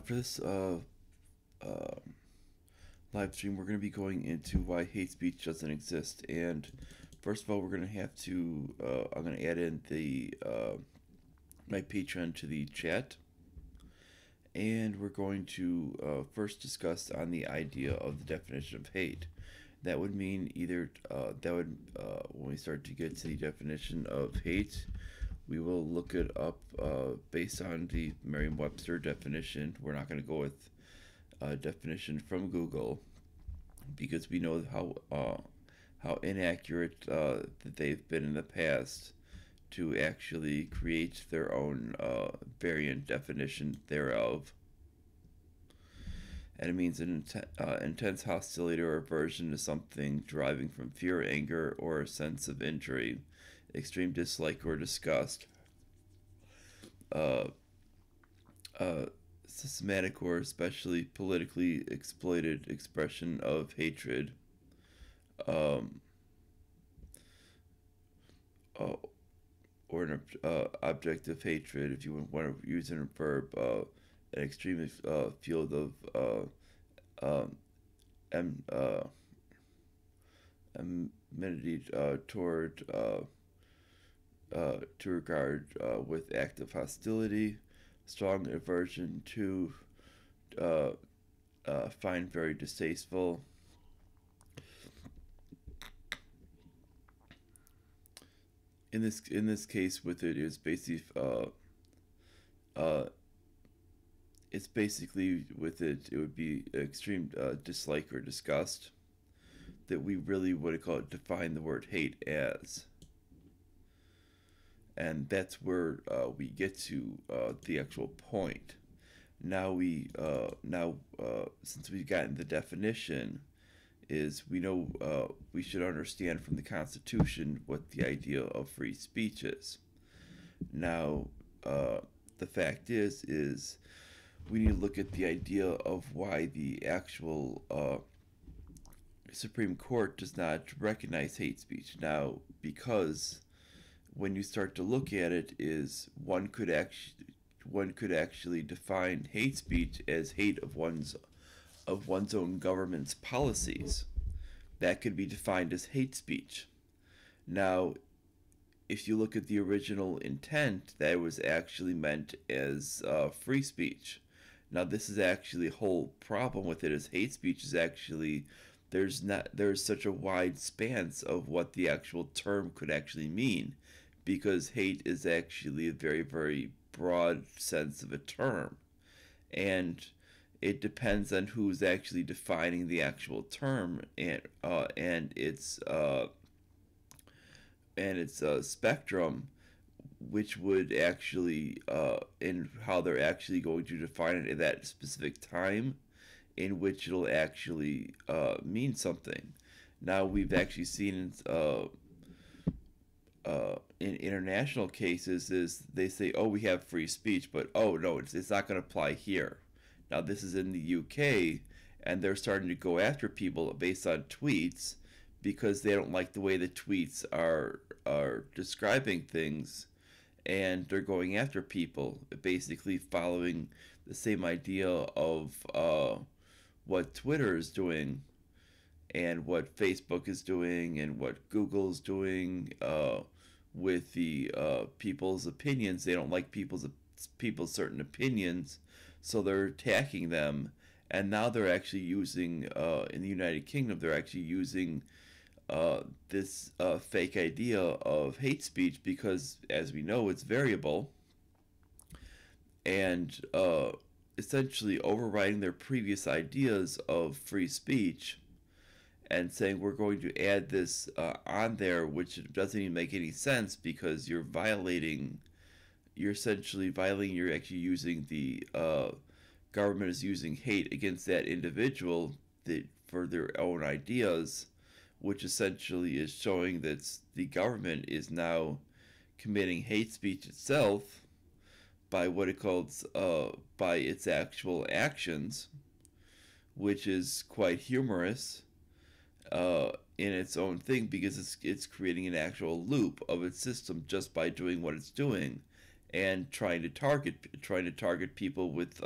For this uh, live stream, we're going to be going into why hate speech doesn't exist. And first of all, we're going to have to, I'm going to add in the my patron to the chat. And we're going to first discuss on the idea of the definition of hate. That would mean either, when we start to get to the definition of hate, we will look it up based on the Merriam-Webster definition. We're not going to go with a definition from Google because we know how inaccurate that they've been in the past to actually create their own variant definition thereof. And it means an intense hostility or aversion to something deriving from fear, anger, or a sense of injury, extreme dislike or disgust, systematic or especially politically exploited expression of hatred, or an object of hatred, if you want to use a verb, an extreme field of amenity toward to regard with active hostility, strong aversion to, find very distasteful. In this case, with it is basically it's basically with it would be extreme dislike or disgust that we really would call it define the word hate as. And that's where we get to the actual point. Now since we've gotten the definition, is we know we should understand from the Constitution what the idea of free speech is. Now, the fact is we need to look at the idea of why the actual Supreme Court does not recognize hate speech. Now, because when you start to look at it, is one could actually define hate speech as hate of one's own government's policies. That could be defined as hate speech. Now, if you look at the original intent, that was actually meant as free speech. Now, this is actually a whole problem with it. Is hate speech is actually there's such a wide span of what the actual term could actually mean, because hate is actually a very, very broad sense of a term, and it depends on who's actually defining the actual term and its spectrum, which would actually in how they're actually going to define it at that specific time in which it'll actually mean something. Now, we've actually seen in international cases is they say, oh, we have free speech, but oh no, it's not going to apply here. Now, this is in the UK, and they're starting to go after people based on tweets because they don't like the way the tweets are describing things, and they're going after people, basically following the same idea of what Twitter is doing and what Facebook is doing and what Google's doing with the people's opinions. They don't like people's certain opinions, so they're attacking them. And now they're actually using, in the United Kingdom, they're actually using this fake idea of hate speech because, as we know, it's variable, and essentially overriding their previous ideas of free speech and saying we're going to add this on there, which doesn't even make any sense because you're essentially violating, you're actually using the government is using hate against that individual for their own ideas, which essentially is showing that the government is now committing hate speech itself by what it calls by its actual actions, which is quite humorous in its own thing because it's creating an actual loop of its system just by doing what it's doing. and trying to target people with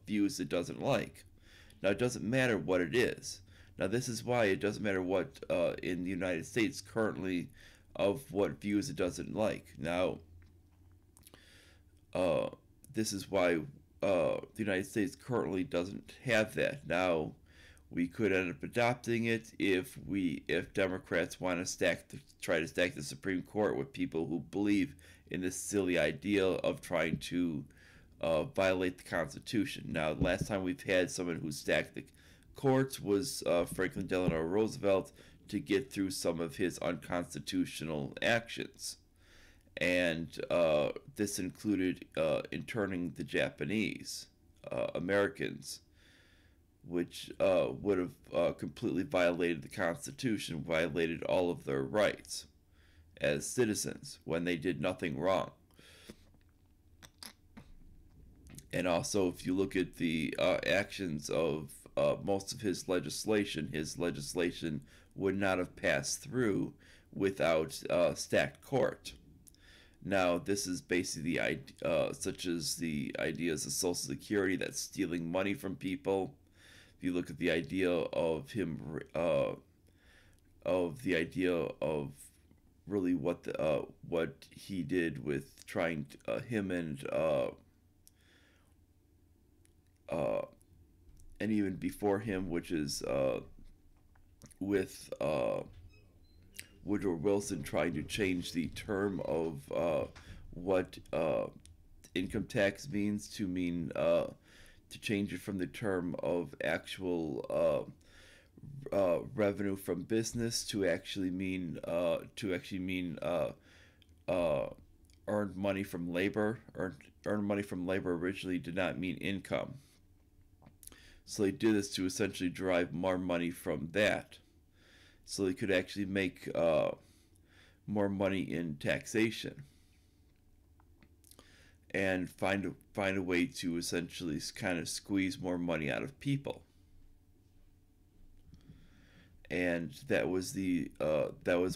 views it doesn't like. Now it doesn't matter what it is. Now this is why it doesn't matter what in the United States currently of what views it doesn't like. Now uh, this is why the United States currently doesn't have that. Now we could end up adopting it if Democrats want to try to stack the Supreme Court with people who believe in this silly idea of trying to violate the Constitution. Now, last time we've had someone who stacked the courts was Franklin Delano Roosevelt to get through some of his unconstitutional actions. And this included interning the Japanese Americans, which would have completely violated the Constitution, violated all of their rights as citizens when they did nothing wrong. And also, if you look at the actions of most of his legislation would not have passed through without stacked court. Now, this is basically such as the ideas of Social Security, that's stealing money from people. If you look at the idea of him, really what he did with trying to, him and even before him, which is with Woodrow Wilson trying to change the term of what income tax means to mean to change it from the term of actual revenue from business to actually mean earned money from labor. Earned money from labor originally did not mean income. So they did this to essentially derive more money from that, so they could actually make more money in taxation and find a way to essentially kind of squeeze more money out of people. And that was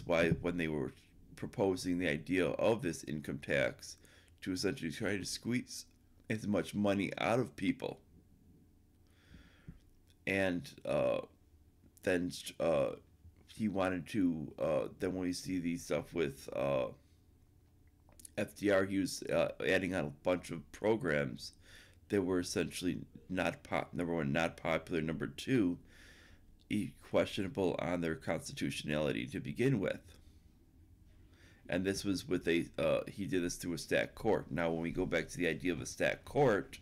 why when they were proposing the idea of this income tax to essentially try to squeeze as much money out of people. And then he wanted to then when we see the stuff with FDR, he was adding on a bunch of programs that were essentially number one, not popular, number two, questionable on their constitutionality to begin with. And this was with he did this through a stacked court. Now when we go back to the idea of a stacked court,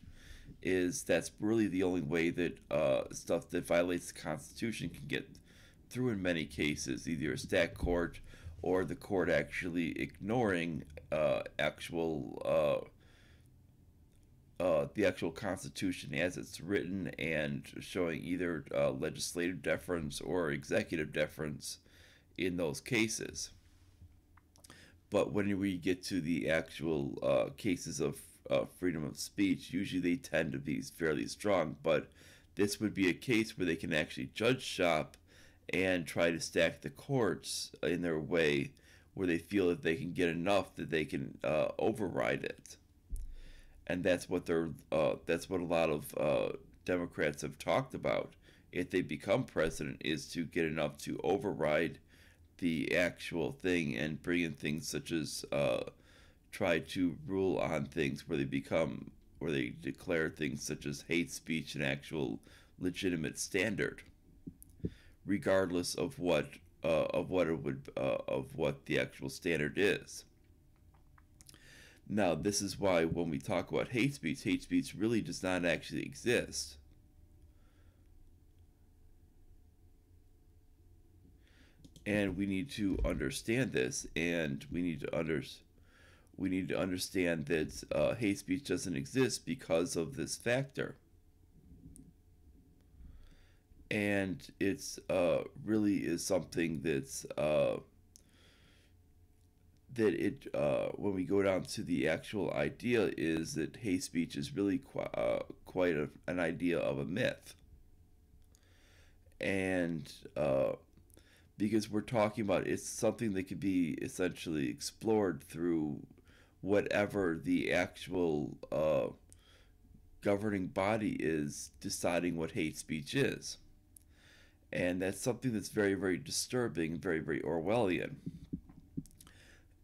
that's really the only way that stuff that violates the Constitution can get through in many cases, either a stacked court or the court actually ignoring the actual Constitution as it's written and showing either legislative deference or executive deference in those cases. But when we get to the actual cases of freedom of speech, usually they tend to be fairly strong, but this would be a case where they can actually judge shop and try to stack the courts in their way where they feel that they can get enough that they can override it. And that's what a lot of Democrats have talked about if they become president, is to get enough to override the actual thing and bring in things such as try to rule on things where they declare things such as hate speech an actual legitimate standard, regardless of what the actual standard is. Now, this is why when we talk about hate speech really does not actually exist. And we need to understand this, and we need to understand that hate speech doesn't exist because of this factor. And it's really is something that's when we go down to the actual idea, is that hate speech is really quite an idea of a myth. And because we're talking about, it's something that could be essentially explored through whatever the actual governing body is deciding what hate speech is. And that's something that's very, very disturbing, very, very Orwellian.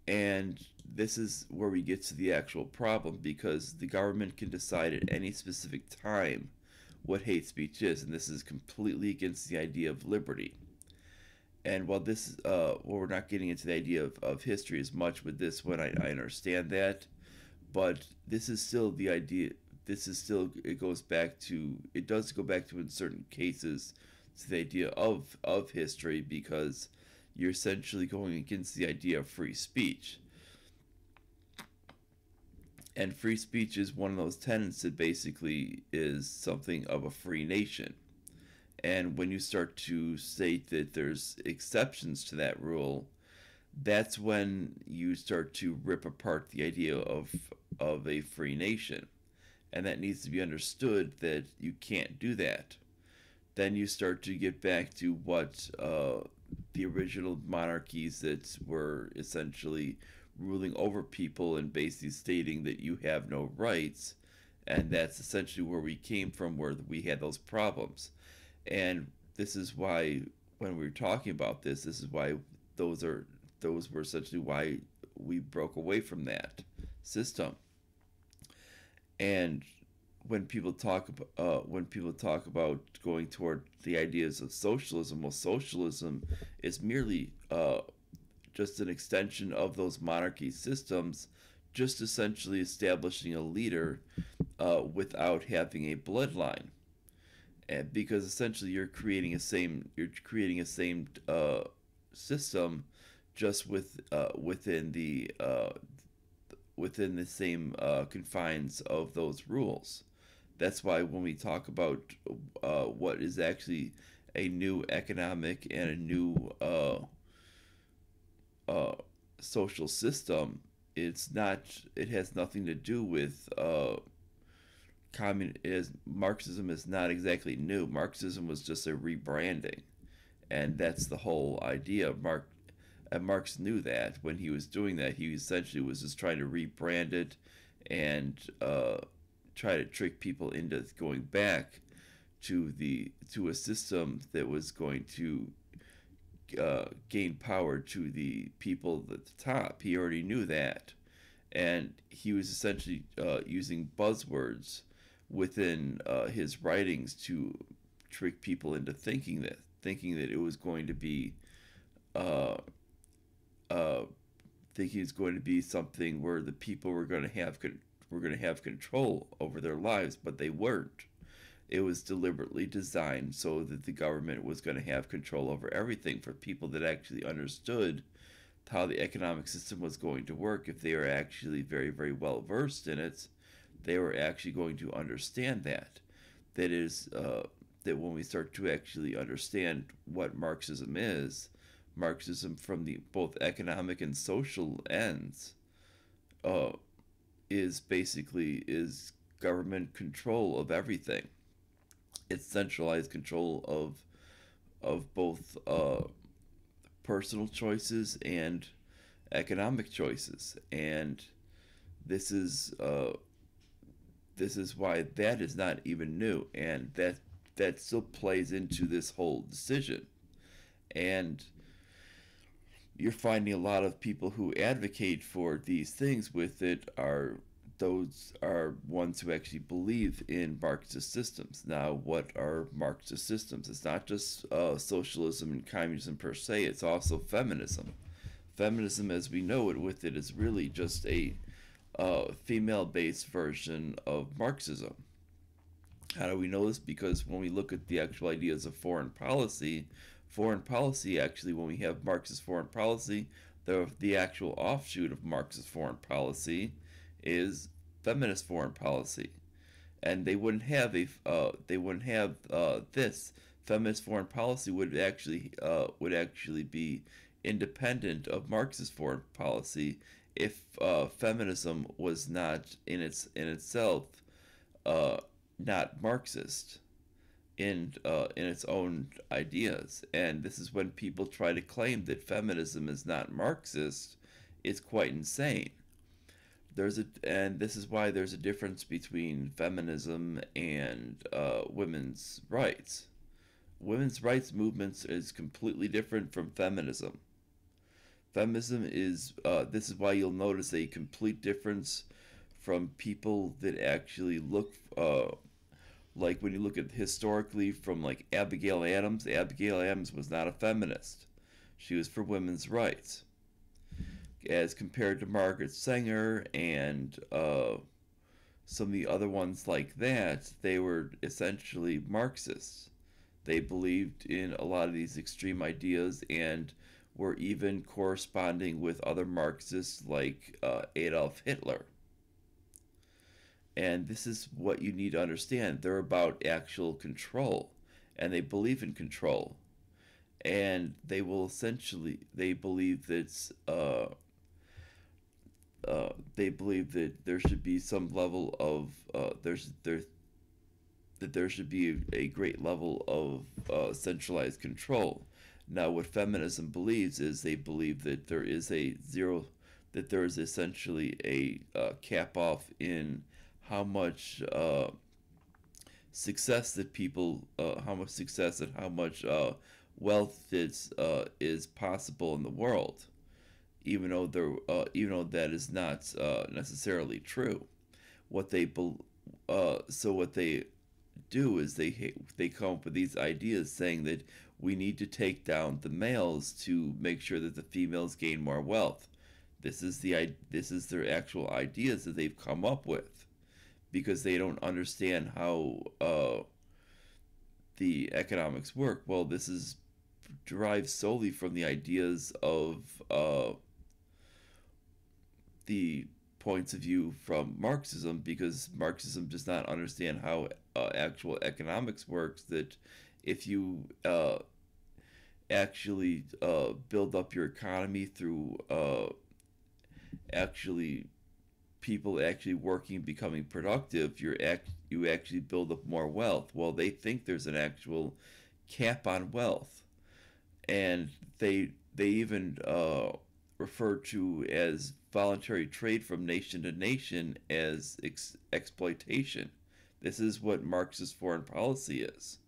And this is where we get to the actual problem, because the government can decide at any specific time what hate speech is, and this is completely against the idea of liberty. And while this, we're not getting into the idea of history as much with this one, I understand that, but this is still the idea. This is still, it goes back to, it does go back to in certain cases to the idea of history, because you're essentially going against the idea of free speech. And free speech is one of those tenets that basically is something of a free nation. And when you start to state that there's exceptions to that rule, that's when you start to rip apart the idea of a free nation. And that needs to be understood, that you can't do that. Then you start to get back to what the original monarchies that were essentially ruling over people and basically stating that you have no rights. And that's essentially where we came from, where we had those problems. And this is why, when we were talking about this is why those were essentially why we broke away from that system. And when people talk about going toward the ideas of socialism, well, socialism is merely just an extension of those monarchy systems, just essentially establishing a leader without having a bloodline. And because essentially you're creating a same system, just within the same confines of those rules. That's why when we talk about what is actually a new economic and a new social system, it's not. It has nothing to do with Marxism is not exactly new. Marxism was just a rebranding, and that's the whole idea. Marx knew that when he was doing that, he essentially was just trying to rebrand it and try to trick people into going back to a system that was going to gain power to the people at the top. He already knew that, and he was essentially using buzzwords within his writings to trick people into thinking that it was going to be uh, thinking it's going to be something where the people were going to have control over their lives, but they weren't. It was deliberately designed so that the government was going to have control over everything, for people that actually understood how the economic system was going to work. If they were actually very, very well versed in it, they were actually going to understand that. That is, that when we start to actually understand what Marxism is, Marxism from the both economic and social ends, uh, is government control of everything. It's centralized control of both personal choices and economic choices, and this is uh, this is why that is not even new, and that still plays into this whole decision. And you're finding a lot of people who advocate for these things with it those are ones who actually believe in Marxist systems. Now, what are Marxist systems? It's not just socialism and communism per se, it's also feminism. Feminism, as we know it with it, is really just a female based version of Marxism. How do we know this? Because when we look at the actual ideas of foreign policy actually, when we have Marxist foreign policy, the actual offshoot of Marxist foreign policy is feminist foreign policy, and they wouldn't have this. Feminist foreign policy would actually be independent of Marxist foreign policy if feminism was not in itself uh, not Marxist in its own ideas. And this is when people try to claim that feminism is not Marxist, it's quite insane. and this is why there's a difference between feminism and women's rights. Women's rights movements is completely different from feminism. Feminism is this is why you'll notice a complete difference from people that actually look like when you look at historically from like Abigail Adams. Abigail Adams was not a feminist. She was for women's rights. As compared to Margaret Sanger and some of the other ones like that, they were essentially Marxists. They believed in a lot of these extreme ideas and were even corresponding with other Marxists like Adolf Hitler. And this is what you need to understand. They're about actual control, and they believe in control. And they will essentially, they believe that there should be some level of, that there should be a great level of centralized control. Now, what feminism believes is they believe that there is a zero, that there is essentially a cap off in how much success that people, how much success and how much wealth is possible in the world, even though that is not necessarily true. What they so what they do is they come up with these ideas saying that we need to take down the males to make sure that the females gain more wealth. This is their actual ideas that they've come up with because they don't understand how the economics work. Well, this is derived solely from the ideas of the points of view from Marxism, because Marxism does not understand how actual economics works. That if you actually build up your economy through actually people actually working, becoming productive, you actually build up more wealth. Well, they think there's an actual cap on wealth, and they even refer to as voluntary trade from nation to nation as exploitation. This is what Marxist foreign policy is.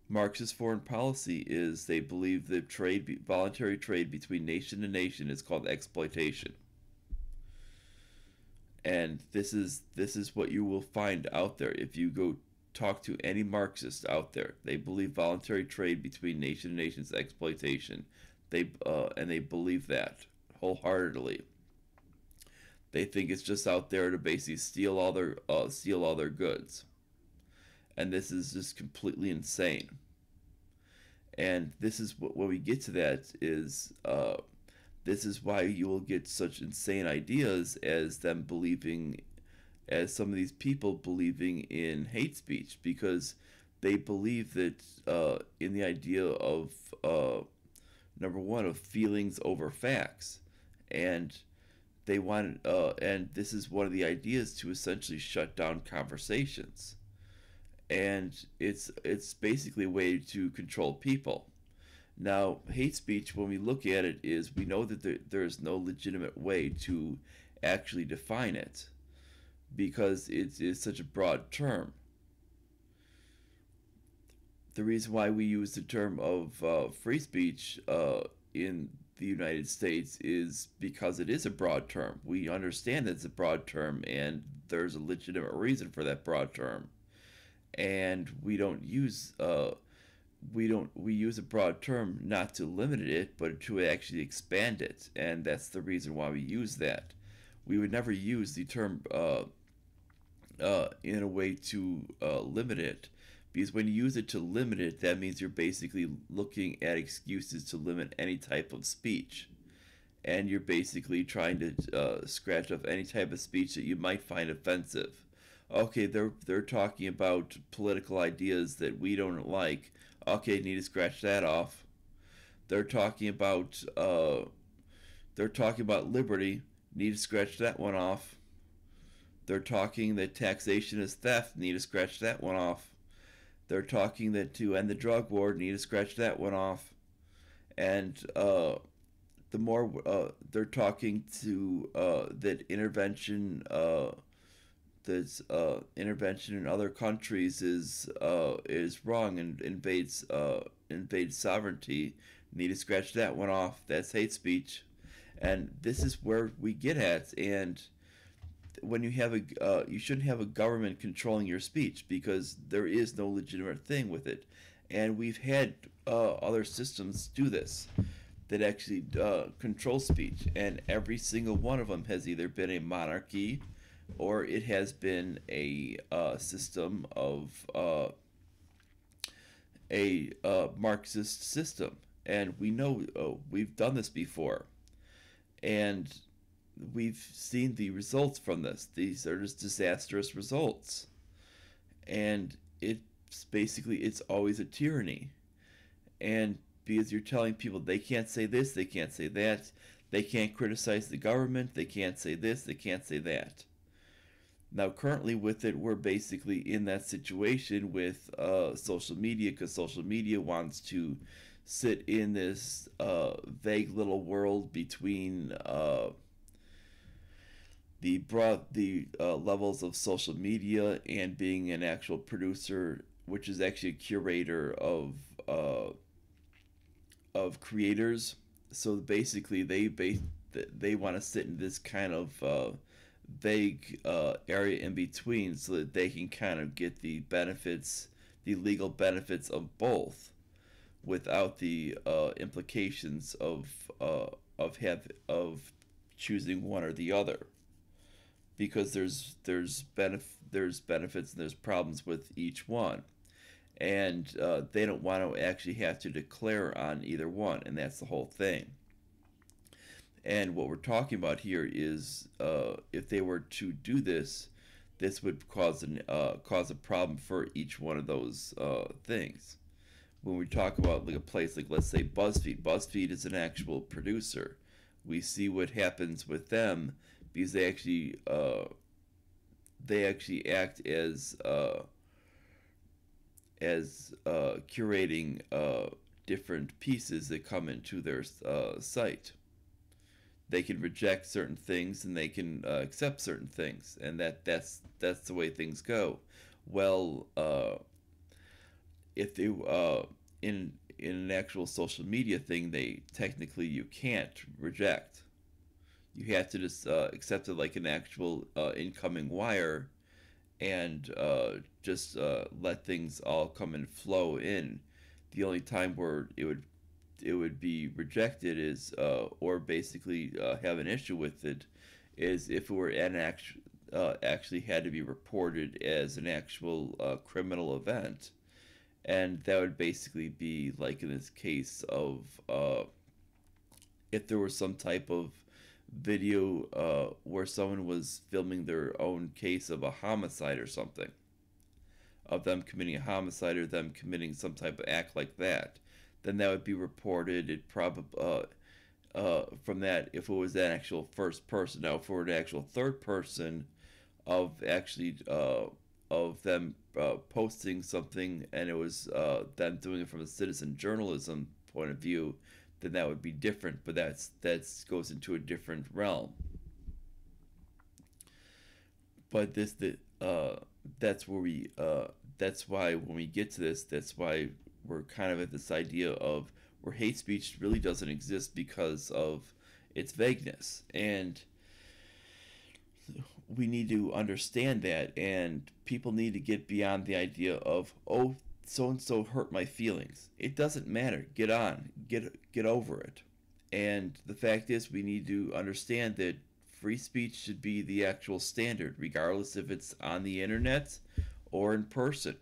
Marxist foreign policy is they believe that voluntary trade between nation to nation is called exploitation. And this is what you will find out there if you go talk to any Marxist out there. They believe voluntary trade between nation to nation is exploitation. And they believe that wholeheartedly. They think it's just out there to basically steal all their goods, and this is just completely insane. And this is when we get to that is this is why you will get such insane ideas as them believing, as some of these people believing in hate speech, because they believe that in the idea of number one, of feelings over facts, and they want and this is one of the ideas to essentially shut down conversations, and it's basically a way to control people. Now, hate speech, when we look at it, is we know that there is no legitimate way to actually define it because it is such a broad term. The reason why we use the term of free speech in the United States is because it is a broad term. We understand that it's a broad term, and there's a legitimate reason for that broad term. And we use a broad term not to limit it, but to actually expand it, and that's the reason why we use that. We would never use the term in a way to limit it. Because when you use it to limit it, that means you're basically looking at excuses to limit any type of speech. And you're basically trying to scratch off any type of speech that you might find offensive. Okay, they're talking about political ideas that we don't like. Okay, need to scratch that off. They're talking about liberty. Need to scratch that one off. They're talking that taxation is theft. Need to scratch that one off. They're talking that to end the drug war, need to scratch that one off. And the more they're talking to that intervention in other countries is wrong and invades sovereignty. Need to scratch that one off. That's hate speech, and this is where we get at. And when you have you shouldn't have a government controlling your speech because there is no legitimate thing with it, and we've had other systems do this that actually control speech, and every single one of them has either been a monarchy or it has been a system of a Marxist system. And we know we've done this before, and we've seen the results from this. These are just disastrous results, and it's always a tyranny. And because you're telling people they can't say this, they can't say that, they can't criticize the government, they can't say this, they can't say that. Now, currently with it, we're basically in that situation with social media, because social media wants to sit in this vague little world between the levels of social media and being an actual producer, which is actually a curator of creators. So basically, they want to sit in this kind of vague area in between, so that they can kind of get the benefits, the legal benefits of both, without the implications of choosing one or the other, because there's benefits and there's problems with each one, and they don't want to actually have to declare on either one, and that's the whole thing. And what we're talking about here is if they were to do this, this would cause a problem for each one of those things. When we talk about like a place like, let's say, BuzzFeed is an actual producer. We see what happens with them because they actually act as curating different pieces that come into their site. They can reject certain things and they can accept certain things, and that's the way things go. Well, if they in an actual social media thing, they technically you can't reject. You have to just accept it like an actual incoming wire, and just let things all come and flow in. The only time where it would be rejected is or basically have an issue with it is if it were actually had to be reported as an actual criminal event. And that would basically be like in this case of if there was some type of video where someone was filming their own case of a homicide or something, of them committing a homicide or them committing some type of act like that, then that would be reported. It probably from that, if it was an actual first person. Now, if it were an actual third person of actually of them posting something, and it was them doing it from a citizen journalism point of view, then that would be different. But that goes into a different realm. But that's where that's why when we get to this, that's why we're kind of at this idea of where hate speech really doesn't exist because of its vagueness. And we need to understand that, and people need to get beyond the idea of, oh, so and so hurt my feelings. It doesn't matter. Get on. Get over it. And the fact is, we need to understand that free speech should be the actual standard, regardless if it's on the internet or in person.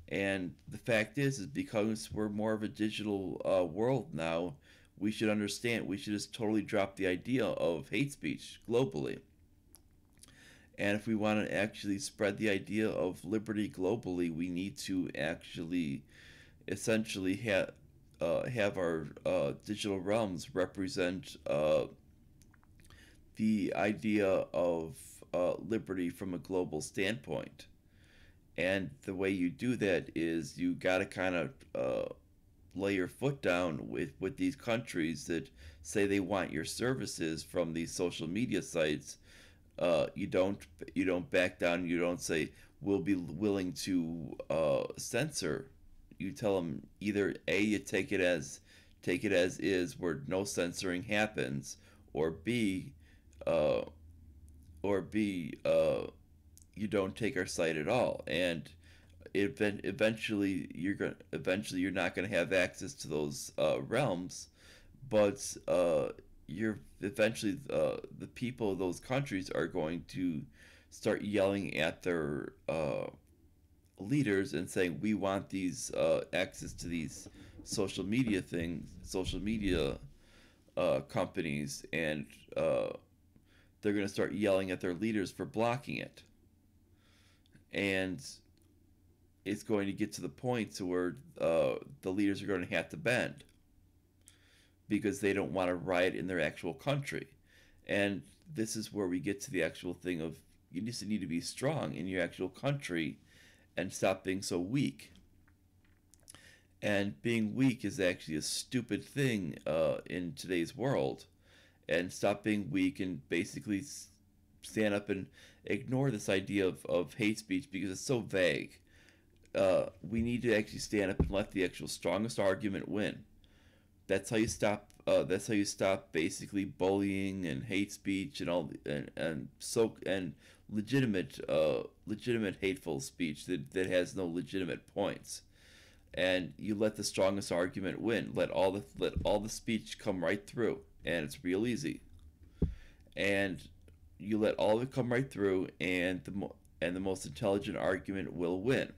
And the fact is because we're more of a digital world now, we should understand, we should just totally drop the idea of hate speech globally. And if we want to actually spread the idea of liberty globally, we need to actually essentially have our digital realms represent the idea of liberty from a global standpoint. And the way you do that is you got to kind of lay your foot down with these countries that say they want your services from these social media sites. You don't back down. You don't say we'll be willing to censor. You tell them either A, you take it as is, where no censoring happens, or B, uh, you don't take our site at all. And eventually you're not going to have access to those realms, but you're eventually the people of those countries are going to start yelling at their leaders and saying we want these access to these social media companies, and they're going to start yelling at their leaders for blocking it. And it's going to get to the point to where the leaders are going to have to bend because they don't want to riot in their actual country. And this is where we get to the actual thing of you just need to be strong in your actual country and stop being so weak. And being weak is actually a stupid thing in today's world. And stop being weak and basically stand up and ignore this idea of hate speech because it's so vague. We need to actually stand up and let the actual strongest argument win. That's how you stop. That's how you stop basically bullying and hate speech and all and legitimate hateful speech that has no legitimate points. And you let the strongest argument win. Let all the speech come right through, and it's real easy. And you let all of it come right through, and the most intelligent argument will win.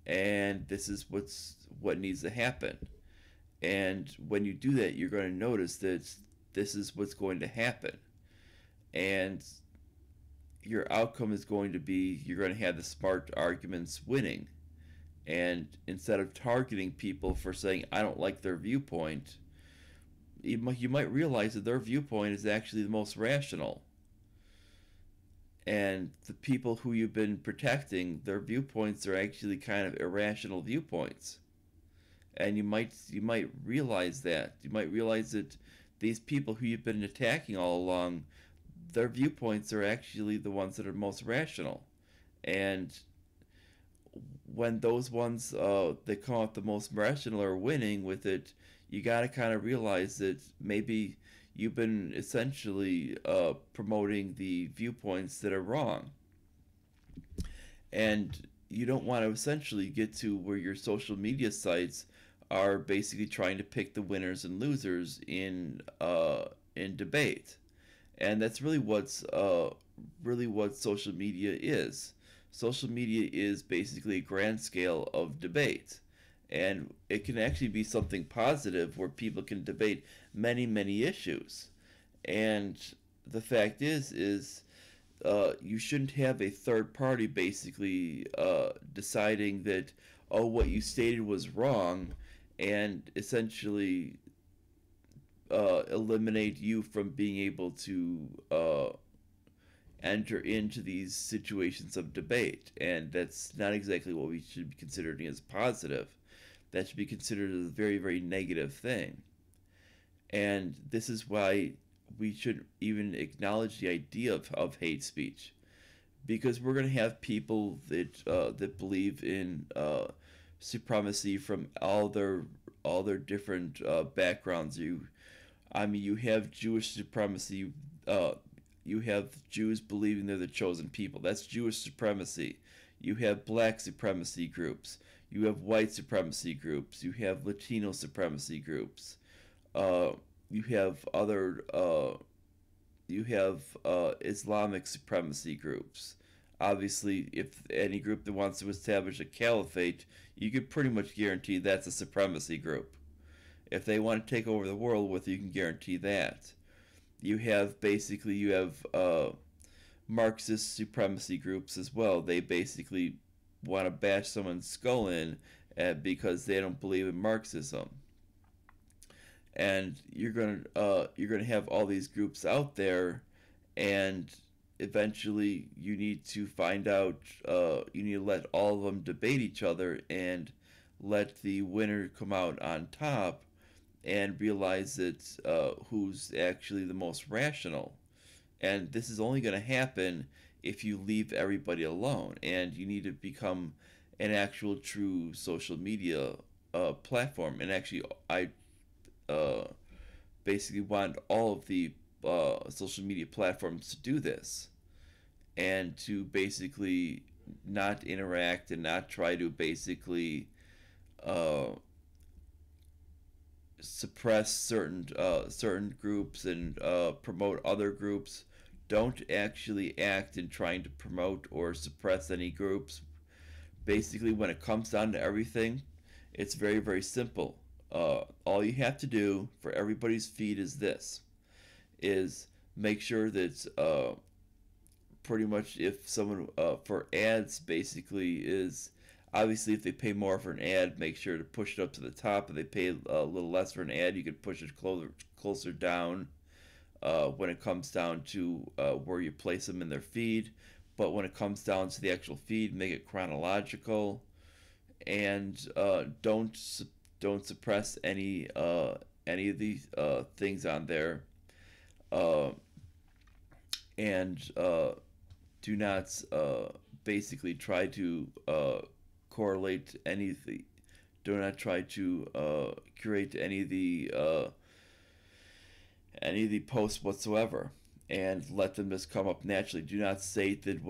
And this is what needs to happen. And when you do that, you're going to notice that this is what's going to happen. And your outcome is going to be you're going to have the smart arguments winning. And instead of targeting people for saying, I don't like their viewpoint, you might realize that their viewpoint is actually the most rational. And the people who you've been protecting, their viewpoints are actually kind of irrational viewpoints. And you might realize that. You might realize that these people who you've been attacking all along, their viewpoints are actually the ones that are most rational. And when those ones that come out the most rational are winning with it, you got to kind of realize that maybe you've been essentially promoting the viewpoints that are wrong. And you don't want to essentially get to where your social media sites are basically trying to pick the winners and losers in debate. And that's really what social media is. Social media is basically a grand scale of debate. And it can actually be something positive where people can debate many, many issues. And the fact is you shouldn't have a third party basically deciding that, oh, what you stated was wrong, and essentially eliminate you from being able to enter into these situations of debate. And that's not exactly what we should be considering as positive. That should be considered as a very, very negative thing. And this is why we shouldn't even acknowledge the idea of hate speech, because we're going to have people that believe in supremacy from all their different backgrounds. You have Jewish supremacy. You have Jews believing they're the chosen people. That's Jewish supremacy. You have black supremacy groups. You have white supremacy groups. You have Latino supremacy groups. You have Islamic supremacy groups. Obviously, if any group that wants to establish a caliphate, you could pretty much guarantee that's a supremacy group. If they want to take over the world with you, can guarantee that. You have Marxist supremacy groups as well. They basically want to bash someone's skull in because they don't believe in Marxism. And you're gonna have all these groups out there, and eventually you need to find out. You need to let all of them debate each other and let the winner come out on top and realize that who's actually the most rational. And this is only going to happen if you leave everybody alone, and you need to become an actual true social media platform. And actually, I uh, basically want all of the social media platforms to do this, and to basically not interact and not try to basically uh, suppress certain groups and promote other groups. Don't actually act in trying to promote or suppress any groups. Basically, when it comes down to everything, it's very, very simple. All you have to do for everybody's feed is this: is make sure that pretty much if someone for ads basically is obviously if they pay more for an ad, make sure to push it up to the top. If they pay a little less for an ad, you can push it closer down when it comes down to where you place them in their feed. But when it comes down to the actual feed, make it chronological, and don't suppress any of these things on there, uh, and do not basically try to correlate anything. Do not try to curate any of the posts whatsoever, and let them just come up naturally. Do not state that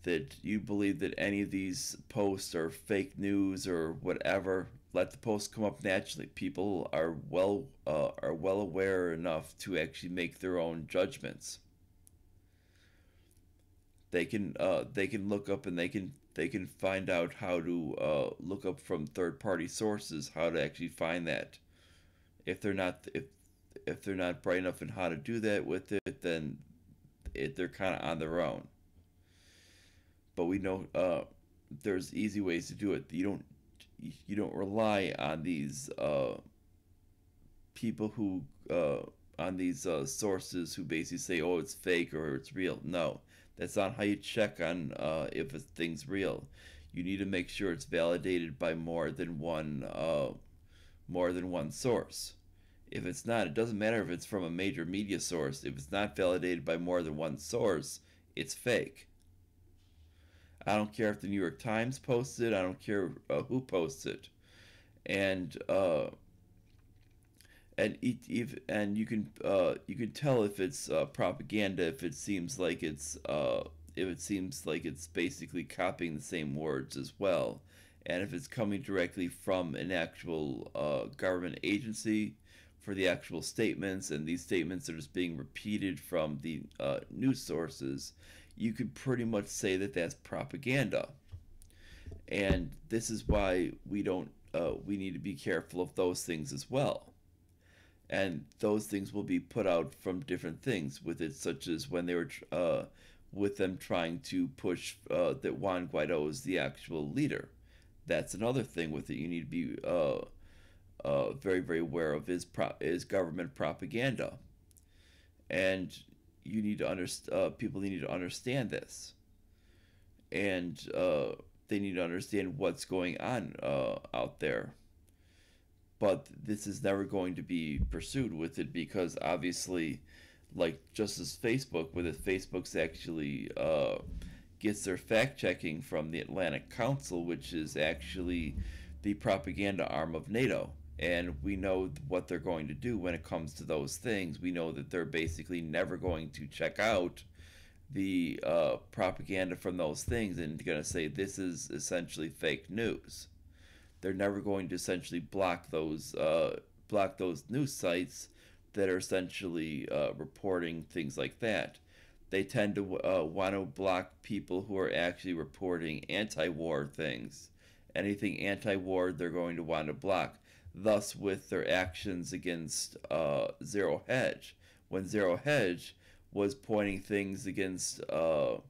that you believe that any of these posts are fake news or whatever. Let the posts come up naturally. People are well aware enough to actually make their own judgments. They can look up, and they can find out how to look up from third party sources how to actually find that. If they're not if they're not bright enough in how to do that with it, then they're kind of on their own. But we know there's easy ways to do it. You don't rely on these people who on these sources who basically say, "Oh, it's fake or it's real." No, that's not how you check on if a thing's real. You need to make sure it's validated by more than one source. If it's not, it doesn't matter if it's from a major media source. If it's not validated by more than one source, it's fake. I don't care if the New York Times posts it. I don't care who posts it, and and you can tell if it's propaganda if it seems like it's basically copying the same words as well, and if it's coming directly from an actual government agency for the actual statements, and these statements are just being repeated from the news sources, you could pretty much say that that's propaganda. And this is why we need to be careful of those things as well. And those things will be put out from different things with it, such as when they were with them trying to push that Juan Guaido is the actual leader. That's another thing with it. You need to be very, very aware of is government propaganda, and you need to understand. People need to understand this, and they need to understand what's going on out there. But this is never going to be pursued with it, because obviously, like just as Facebook, with it, Facebook's actually gets their fact checking from the Atlantic Council, which is actually the propaganda arm of NATO. And we know what they're going to do when it comes to those things. We know that they're basically never going to check out the propaganda from those things and going to say this is essentially fake news. They're never going to essentially block those news sites that are essentially reporting things like that. They tend to want to block people who are actually reporting anti-war things. Anything anti-war, they're going to want to block. Thus, with their actions against Zero Hedge, when Zero Hedge was pointing things against the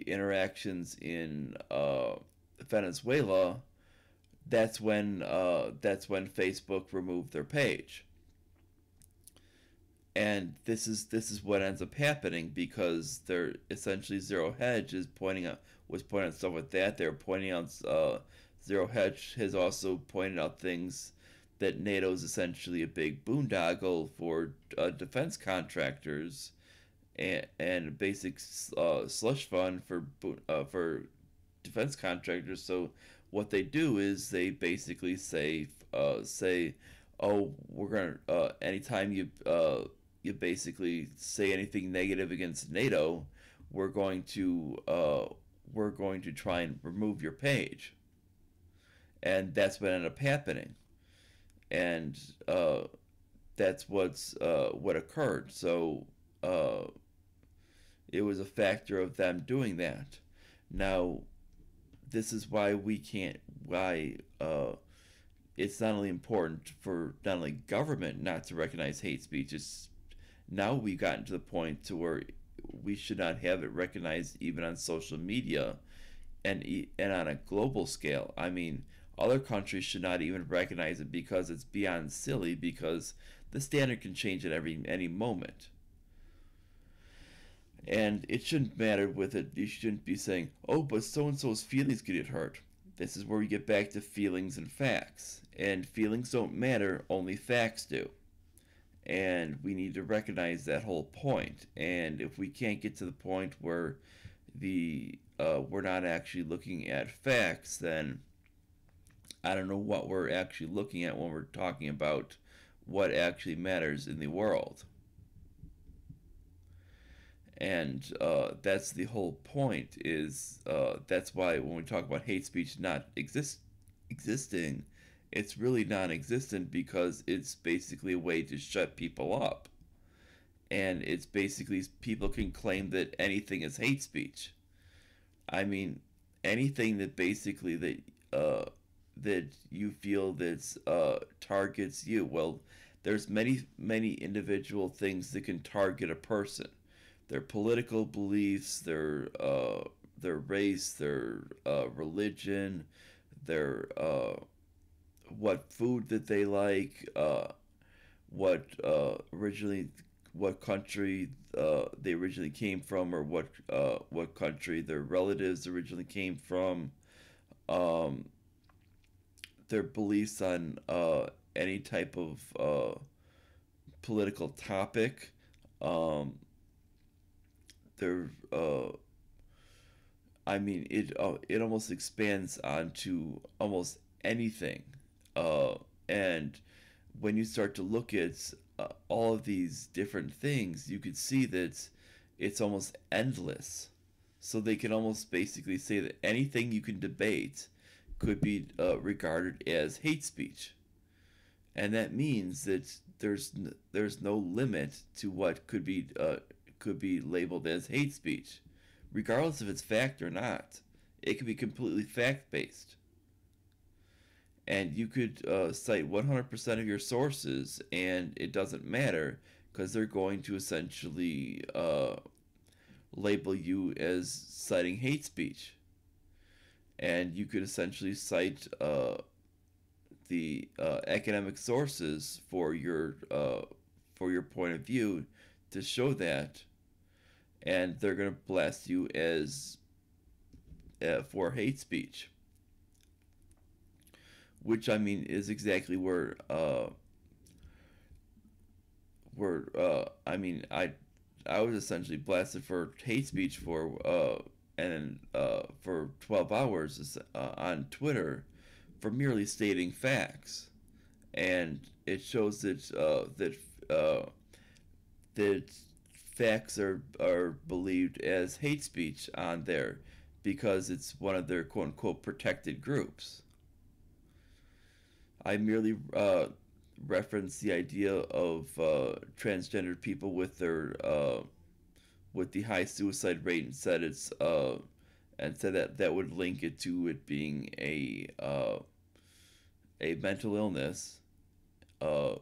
interactions in Venezuela, that's when Facebook removed their page. And this is what ends up happening, because they're essentially Zero Hedge is pointing out was pointing out stuff with that. They're pointing out Zero Hedge has also pointed out things that NATO is essentially a big boondoggle for defense contractors and a basic slush fund for defense contractors. So what they do is they basically say, oh, we're gonna anytime you basically say anything negative against NATO, we're going to uh, we're going to try and remove your page, and that's what ended up happening, and that's what occurred. So uh, it was a factor of them doing that. Now, this is why we can't why it's not only important for not only government not to recognize hate speech. It's now we've gotten to the point to where we should not have it recognized even on social media and on a global scale. I mean, other countries should not even recognize it because it's beyond silly, because the standard can change at any moment. And it shouldn't matter with it. You shouldn't be saying, oh, but so and so's feelings get hurt. This is where we get back to feelings and facts. And feelings don't matter, only facts do. And we need to recognize that whole point. And if we can't get to the point where we're not actually looking at facts, then I don't know what we're actually looking at when we're talking about what actually matters in the world. And that's the whole point. Is that's why when we talk about hate speech not existing, it's really non-existent because it's basically a way to shut people up. And it's basically people can claim that anything is hate speech. I mean, anything that basically that you feel that targets you. Well, there's many individual things that can target a person: their political beliefs, their race, their religion, their what food that they like, what originally what country they originally came from, or what country their relatives originally came from, um, their beliefs on any type of political topic, their I mean it almost expands onto almost anything, and when you start to look at all of these different things, you could see that it's almost endless. So they can almost basically say that anything you can debate could be regarded as hate speech, and that means that there's no limit to what could be labeled as hate speech, regardless if it's fact or not. It could be completely fact based, and you could cite 100% of your sources, and it doesn't matter because they're going to essentially label you as citing hate speech. And you could essentially cite the academic sources for your point of view to show that, and they're going to blast you as for hate speech, which I mean is exactly where I mean I was essentially blasted for hate speech for 12 hours on Twitter for merely stating facts, and it shows that facts are believed as hate speech on there because it's one of their quote unquote protected groups. I merely referenced the idea of transgender people with the high suicide rate, and said that that would link it to it being a mental illness, uh,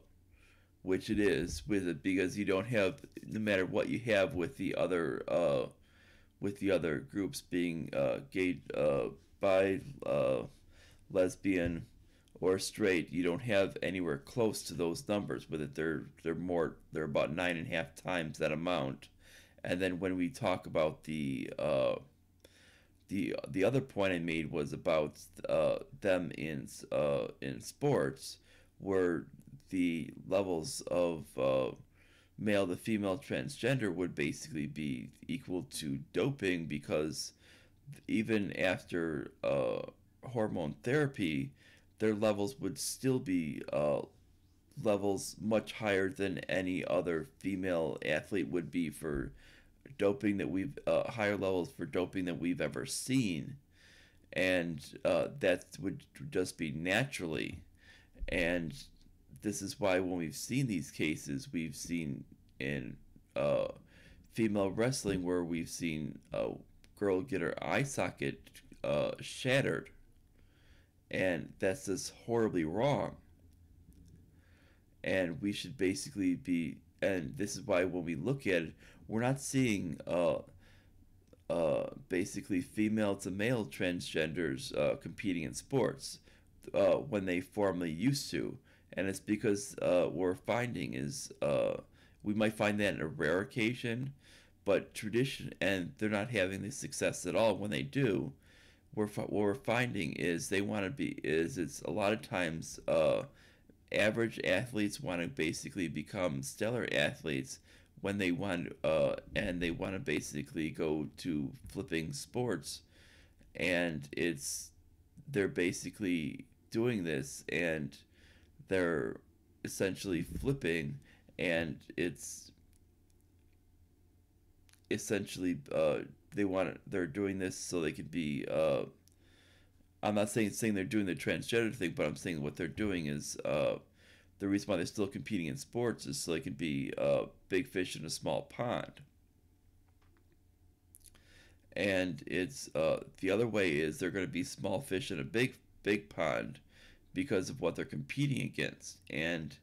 which it is with it, because you don't have, no matter what you have with the other groups being gay, bi, lesbian, or straight, you don't have anywhere close to those numbers with it. They're about 9.5 times that amount. And then when we talk about the the other point I made was about them in sports, where the levels of male to female transgender would basically be equal to doping, because even after hormone therapy, their levels would still be levels much higher than any other female athlete would be for doping that we've higher levels for doping than we've ever seen, and that would just be naturally. And this is why when we've seen these cases, we've seen in female wrestling where we've seen a girl get her eye socket shattered, and that's just horribly wrong. And we should basically be, and this is why when we look at it, we're not seeing basically female to male transgenders competing in sports when they formerly used to. And it's because what we're finding is we might find that in a rare occasion, but tradition, and they're not having the success at all when they do. What we're finding is they want to be, is it's a lot of times average athletes want to basically become stellar athletes when they want and they want to basically go to flipping sports, and they're basically doing this, and they're essentially flipping, and it's essentially they're doing this so they could be I'm not saying they're doing the transgender thing, but I'm saying what they're doing is the reason why they're still competing in sports is so they can be big fish in a small pond. And it's the other way is they're going to be small fish in a big pond because of what they're competing against. And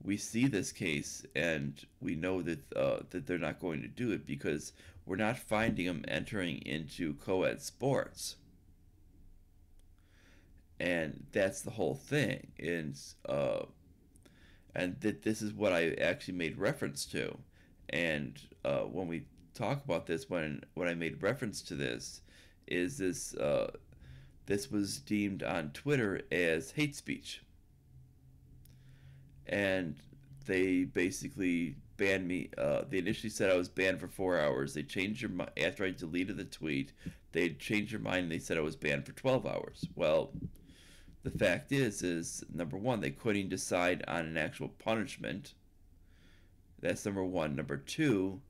we see this case, and we know that that they're not going to do it because we're not finding them entering into co-ed sports. And that's the whole thing. And that this is what I actually made reference to. And when we talk about this, when I made reference to this, is this was deemed on Twitter as hate speech, and they basically banned me. They initially said I was banned for 4 hours. They changed their mind after I deleted the tweet. They changed their mind and they said I was banned for 12 hours. Well, the fact is number one, they couldn't decide on an actual punishment. That's number one. Number two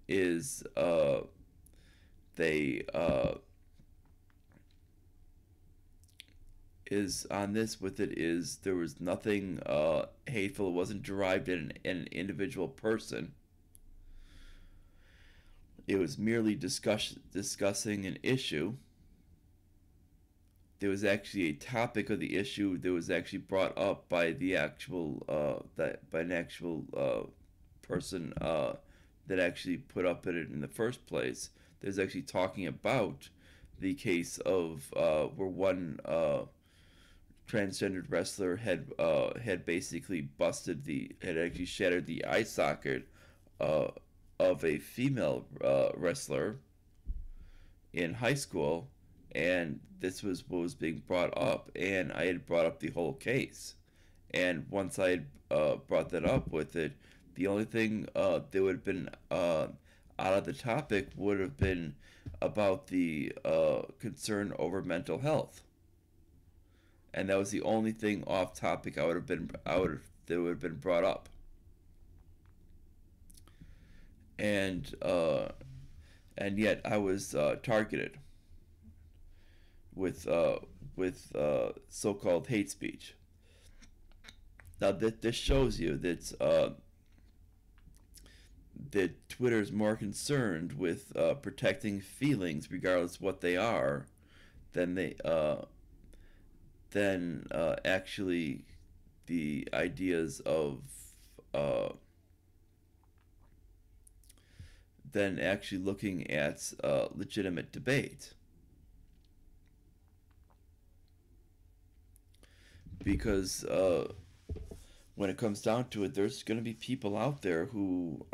is they is on this with it is there was nothing hateful. It wasn't derived in an individual person. It was merely discussing an issue. There was actually a topic of the issue that was actually brought up by the actual by an actual person that actually put up in it in the first place. There's actually talking about the case of where one transgendered wrestler had basically had actually shattered the eye socket of a female wrestler in high school, and this was what was being brought up, and I had brought up the whole case. And once I had brought that up with it, the only thing that would have been out of the topic would have been about the concern over mental health, and that was the only thing off topic that would have been brought up. And yet I was targeted with so-called hate speech. Now this shows you that that Twitter is more concerned with protecting feelings, regardless what they are, than actually the ideas of than actually looking at legitimate debate. Because when it comes down to it, there's going to be people out there who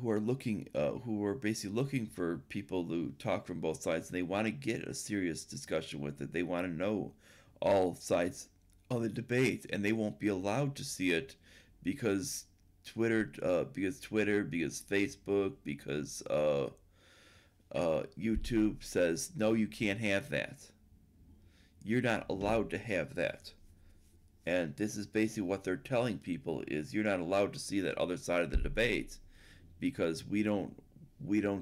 who are basically looking for people to talk from both sides, and they want to get a serious discussion with it. They want to know all sides of the debate, and they won't be allowed to see it because because Facebook, because YouTube says no, you can't have that. You're not allowed to have that. And this is basically what they're telling people is you're not allowed to see that other side of the debate because we don't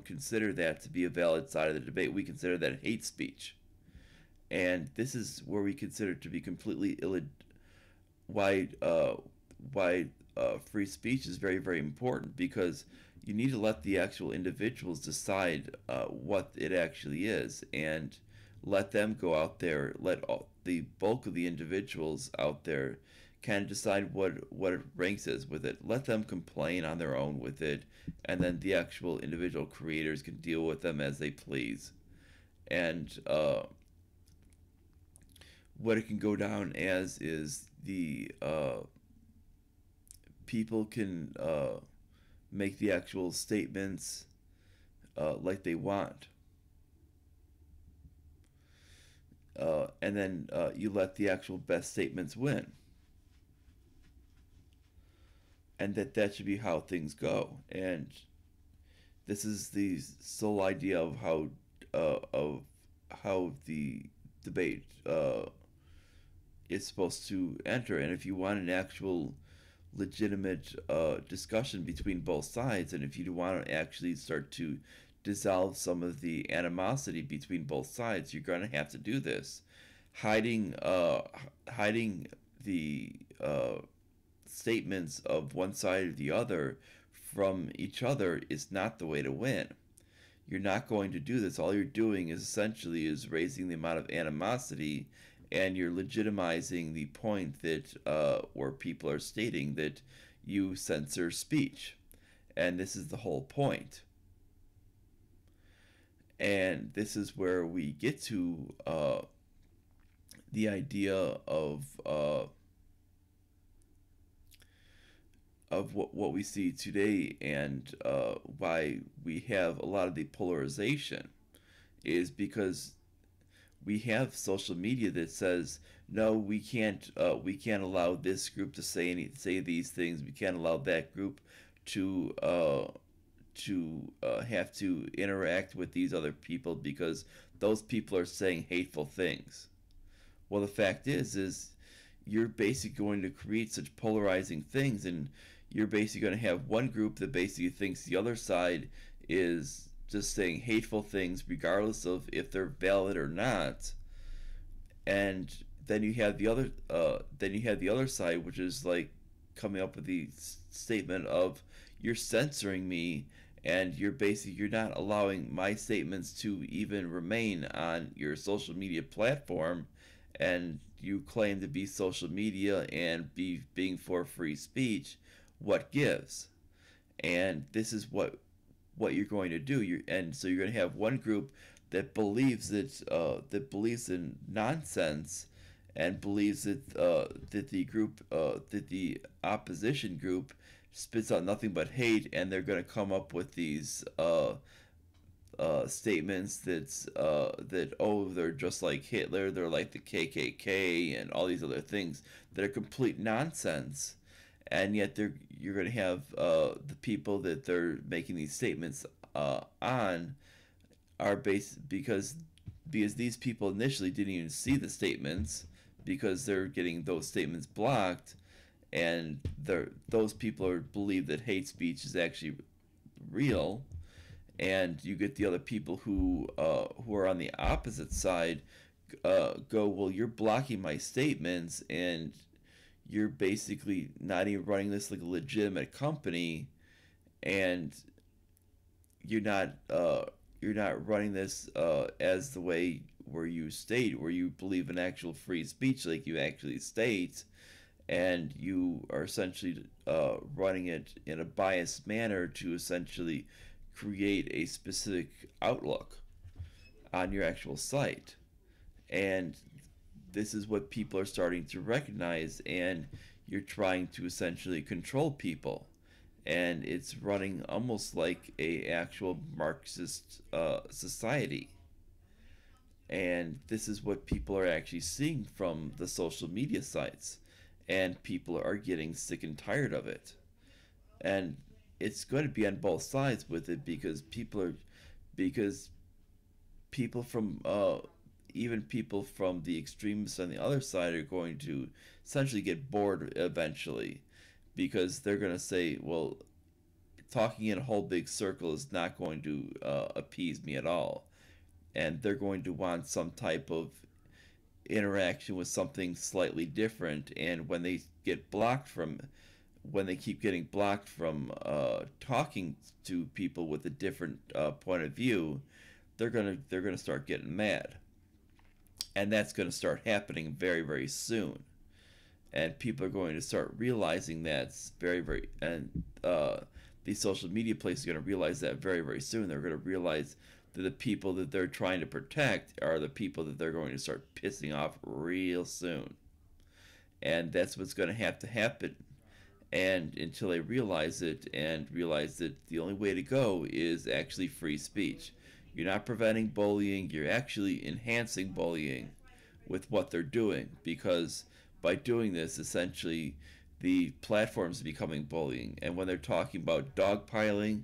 consider that to be a valid side of the debate. We consider that hate speech. And this is where we consider it to be completely wide free speech is very, very important because you need to let the actual individuals decide what it actually is and let them go out there, the bulk of the individuals out there kind of decide what it ranks as with it. Let them complain on their own with it, and then the actual individual creators can deal with them as they please. And what it can go down as is the people can make the actual statements like they want. And then you let the actual best statements win. And that should be how things go. And this is the sole idea of how the debate is supposed to enter. And if you want an actual legitimate discussion between both sides, and if you want to actually start to dissolve some of the animosity between both sides, you're going to have to do this. Hiding the statements of one side or the other from each other is not the way to win. You're not going to do this. All you're doing is essentially is raising the amount of animosity, and you're legitimizing the point that where people are stating that you censor speech, and this is the whole point. And this is where we get to the idea of what we see today, and why we have a lot of the polarization is because we have social media that says no, we can't allow this group to say these things. We can't allow that group to have to interact with these other people because those people are saying hateful things. Well, the fact is you're basically going to create such polarizing things, and you're basically going to have one group that basically thinks the other side is just saying hateful things regardless of if they're valid or not. And then you have the other side, which is like coming up with the statement of you're censoring me, and you're not allowing my statements to even remain on your social media platform, and you claim to be social media and being for free speech. What gives? And this is what you're going to do. And so you're going to have one group that believes that believes in nonsense, and believes that that the opposition group spits out nothing but hate, and they're going to come up with these statements that they're just like Hitler, they're like the KKK, and all these other things that are complete nonsense. And yet you're going to have the people that they're making these statements on are based because these people initially didn't even see the statements because they're getting those statements blocked, and those people believe that hate speech is actually real. And you get the other people who are on the opposite side go, well, you're blocking my statements, and you're basically not even running this like a legitimate company, and you're not running this as the way where you believe in actual free speech like you actually state, and you are essentially running it in a biased manner to essentially create a specific outlook on your actual site. And this is what people are starting to recognize, and you're trying to essentially control people. and it's running almost like a actual Marxist society. And this is what people are actually seeing from the social media sites, and people are getting sick and tired of it. And it's going to be on both sides with it, because people from even people from the extremists on the other side are going to essentially get bored eventually, because they're going to say, well, talking in a whole big circle is not going to appease me at all, and they're going to want some type of interaction with something slightly different. And when they keep getting blocked from talking to people with a different point of view, they're gonna start getting mad, and that's gonna start happening very very soon. And people are going to start realizing that's and these social media places are going to realize that very very soon. They're going to realize that the people that they're trying to protect are the people that they're going to start pissing off real soon, and that's what's going to have to happen. And until they realize it, and realize that the only way to go is actually free speech. You're not preventing bullying, you're actually enhancing bullying with what they're doing, because by doing this, essentially, the platforms are becoming bullying. And when they're talking about dogpiling,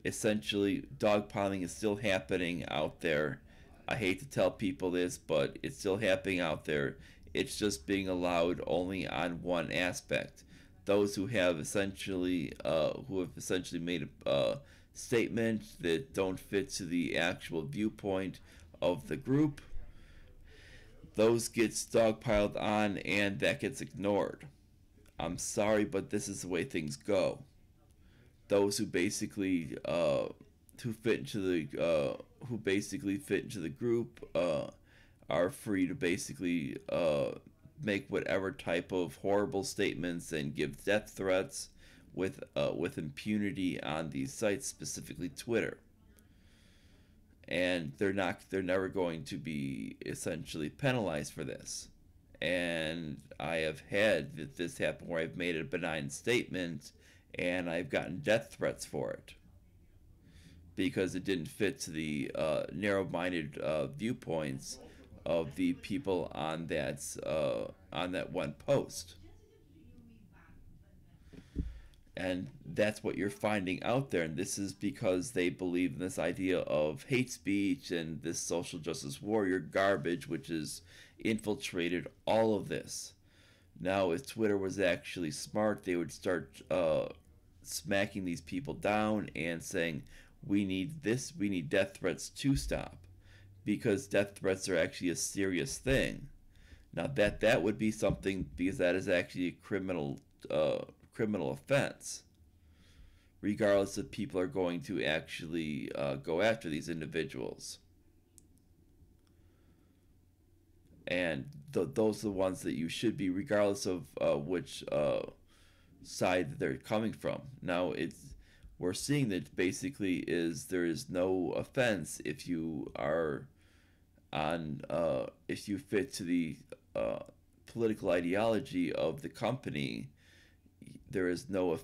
essentially, dogpiling is still happening out there. I hate to tell people this, but it's still happening out there. It's just being allowed only on one aspect. Those who have essentially made a statement that don't fit to the actual viewpoint of the group, those gets dogpiled on, and that gets ignored. I'm sorry, but this is the way things go. Those who basically fit into the group are free to basically make whatever type of horrible statements and give death threats with impunity on these sites, specifically Twitter. And they're never going to be essentially penalized for this. And I have had this happen where I've made a benign statement and I've gotten death threats for it, because it didn't fit to the narrow-minded viewpoints of the people on that one post. And that's what you're finding out there. And this is because they believe in this idea of hate speech and this social justice warrior garbage, which has infiltrated all of this. Now, if Twitter was actually smart, they would start smacking these people down and saying, we need death threats to stop, because death threats are actually a serious thing. Now, that would be something, because that is actually a criminal offense, regardless if people are going to actually go after these individuals. And those are the ones that you should be, regardless of which side they're coming from. Now, we're seeing that basically there is no offense if you are if you fit to the political ideology of the company. There is no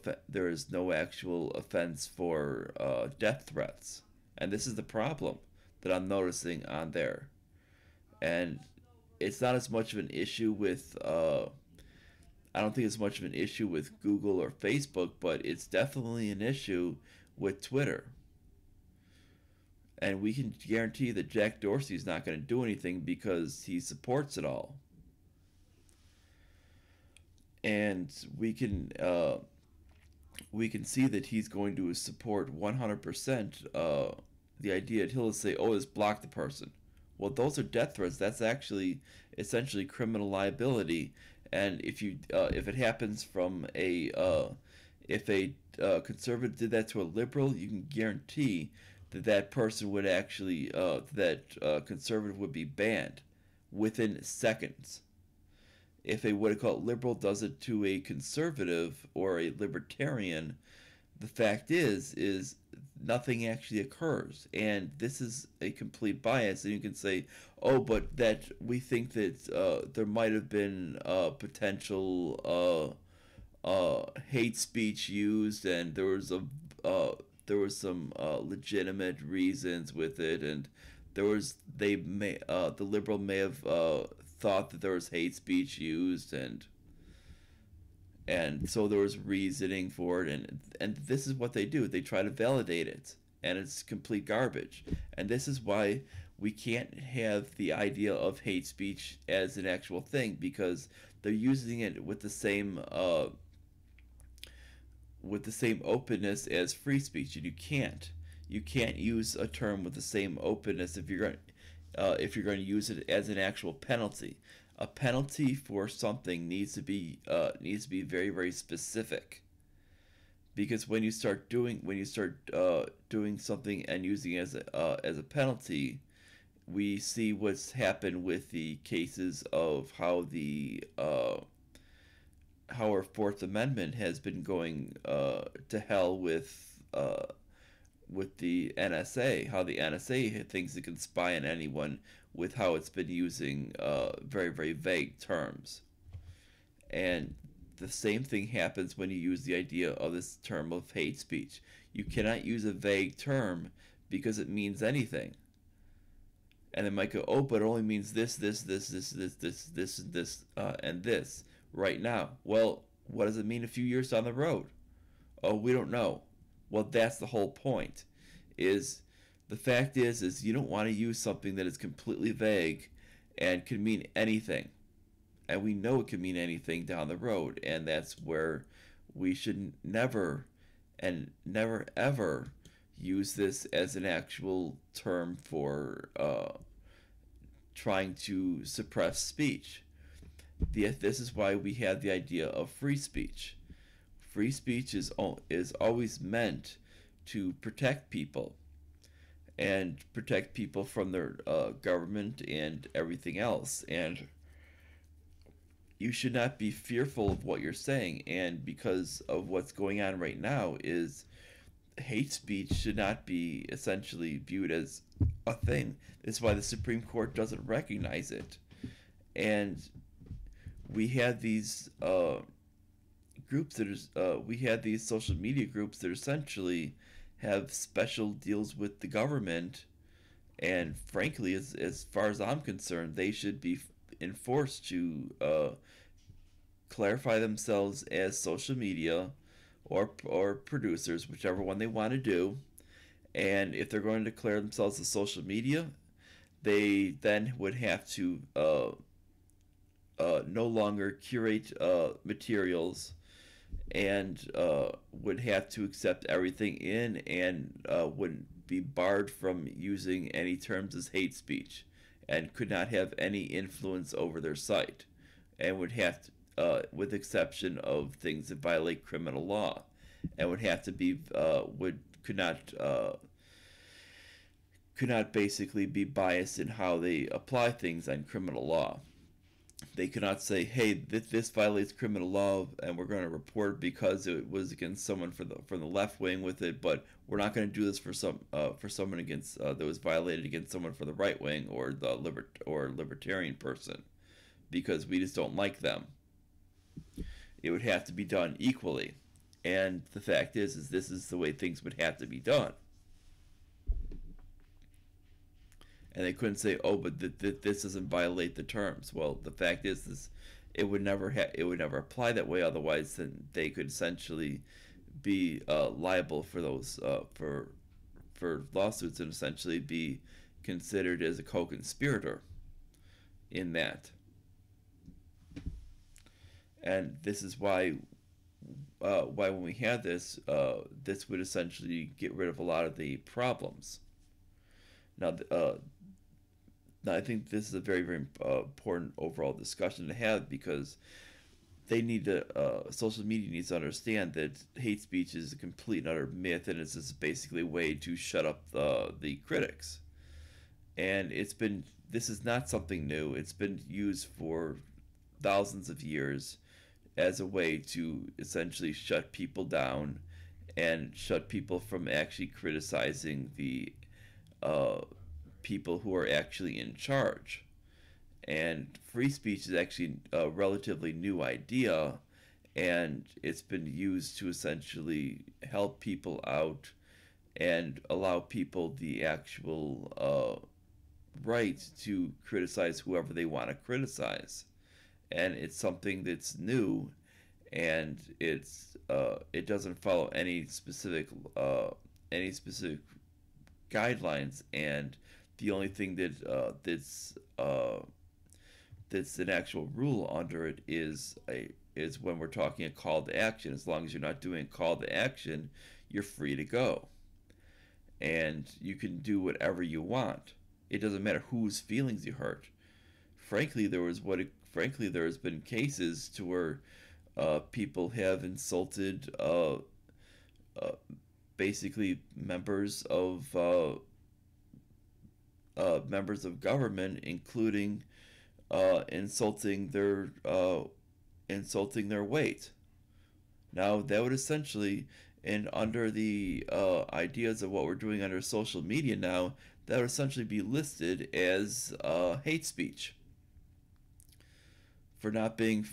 actual offense for death threats, and this is the problem that I'm noticing on there. And it's not as much of an issue with I don't think it's much of an issue with Google or Facebook, but it's definitely an issue with Twitter. And we can guarantee that Jack Dorsey's not going to do anything, because he supports it all. And we can see that he's going to support 100% the idea that he'll say, "Oh, just block the person." Well, those are death threats. That's actually essentially criminal liability. And if it happens from if a conservative did that to a liberal, you can guarantee that person would actually conservative would be banned within seconds. If a what I call liberal does it to a conservative or a libertarian, the fact is nothing actually occurs. And this is a complete bias. And you can say, oh, but that we think that there might have been potential hate speech used, and there was some legitimate reasons with it, and the liberal may have thought that there was hate speech used, and so there was reasoning for it, and this is what they do. They try to validate it, and it's complete garbage. And this is why we can't have the idea of hate speech as an actual thing, because they're using it with the same openness as free speech, and you can't use a term with the same openness if you're going to use it as an actual penalty. A penalty for something needs to be very, very specific, because when you start doing something and using it as a penalty, we see what's happened with the cases of how our Fourth Amendment has been going to hell with the NSA. How the NSA thinks it can spy on anyone with how it's been using very, very vague terms. And the same thing happens when you use the idea of this term of hate speech. You cannot use a vague term because it means anything. And they might go, oh, but it only means this, and this right now. Well, what does it mean a few years down the road? Oh, we don't know. Well, that's the whole point. The fact is you don't want to use something that is completely vague and can mean anything. And we know it can mean anything down the road, and that's where we should never ever use this as an actual term for trying to suppress speech. This is why we have the idea of free speech. Free speech is always meant to protect people, and protect people from their government and everything else. And you should not be fearful of what you're saying. And because of what's going on right now, is hate speech should not be essentially viewed as a thing. That's why the Supreme Court doesn't recognize it. And we had these we had these social media groups that essentially have special deals with the government, and frankly, as far as I'm concerned, they should be enforced to clarify themselves as social media or producers, whichever one they want to do. And if they're going to declare themselves as social media, they then would have to no longer curate materials, and would have to accept everything in, and wouldn't be barred from using any terms as hate speech, and could not have any influence over their site, and would have to, with exception of things that violate criminal law, and would have to be could not basically be biased in how they apply things on criminal law. They cannot say, hey, this violates criminal law, and we're going to report it because it was against someone from the left wing with it, but we're not going to do this for someone against that was violated against someone for the right wing or the libertarian person, because we just don't like them. It would have to be done equally, and the fact is this is the way things would have to be done. And they couldn't say, oh, but this doesn't violate the terms. Well, the fact is it would never apply that way. Otherwise, then they could essentially be liable for those for lawsuits, and essentially be considered as a co-conspirator in that. And this is why when we had this, this would essentially get rid of a lot of the problems. Now, I think this is a very, very important overall discussion to have, because social media needs to understand that hate speech is a complete and utter myth, and it's just basically a way to shut up the critics. And this is not something new. It's been used for thousands of years as a way to essentially shut people down and shut people from actually criticizing the people who are actually in charge. And free speech is actually a relatively new idea, and it's been used to essentially help people out and allow people the actual right to criticize whoever they want to criticize. And it's something that's new, and it doesn't follow any specific guidelines. And the only thing that's an actual rule under it is when we're talking a call to action. As long as you're not doing a call to action, you're free to go, and you can do whatever you want. It doesn't matter whose feelings you hurt. Frankly, there has been cases to where people have insulted uh, basically members of government, including insulting their weight. Now that would essentially, and under the ideas of what we're doing under social media now, that would essentially be listed as hate speech for not being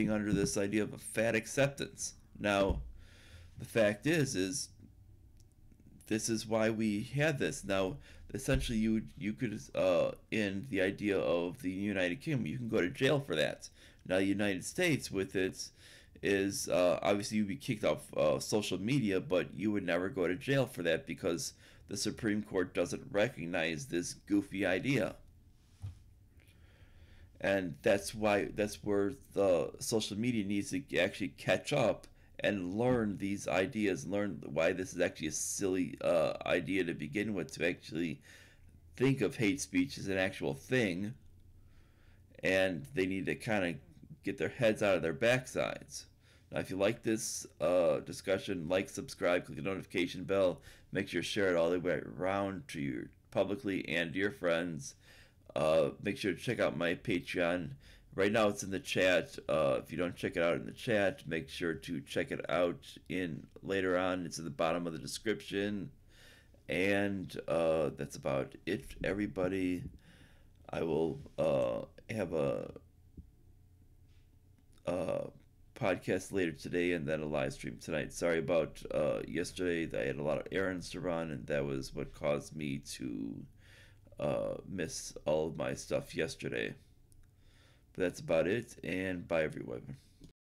under this idea of a fat acceptance. Now, the fact is this is why we had this. Now, essentially, you could in the idea of the United Kingdom, you can go to jail for that. Now, the United States with it is obviously you'd be kicked off social media, but you would never go to jail for that because the Supreme Court doesn't recognize this goofy idea. And that's where the social media needs to actually catch up and learn these ideas, learn why this is actually a silly idea to begin with, to actually think of hate speech as an actual thing. And they need to kind of get their heads out of their backsides. Now, if you like this discussion, like, subscribe, click the notification bell, make sure to share it all the way around to your publicly and to your friends. Make sure to check out my Patreon. Right now it's in the chat. If you don't check it out in the chat, make sure to check it out in later on. It's at the bottom of the description. And that's about it, everybody. I will have a podcast later today and then a live stream tonight. Sorry about yesterday. I had a lot of errands to run, and that was what caused me to miss all of my stuff yesterday. But that's about it, and bye everyone.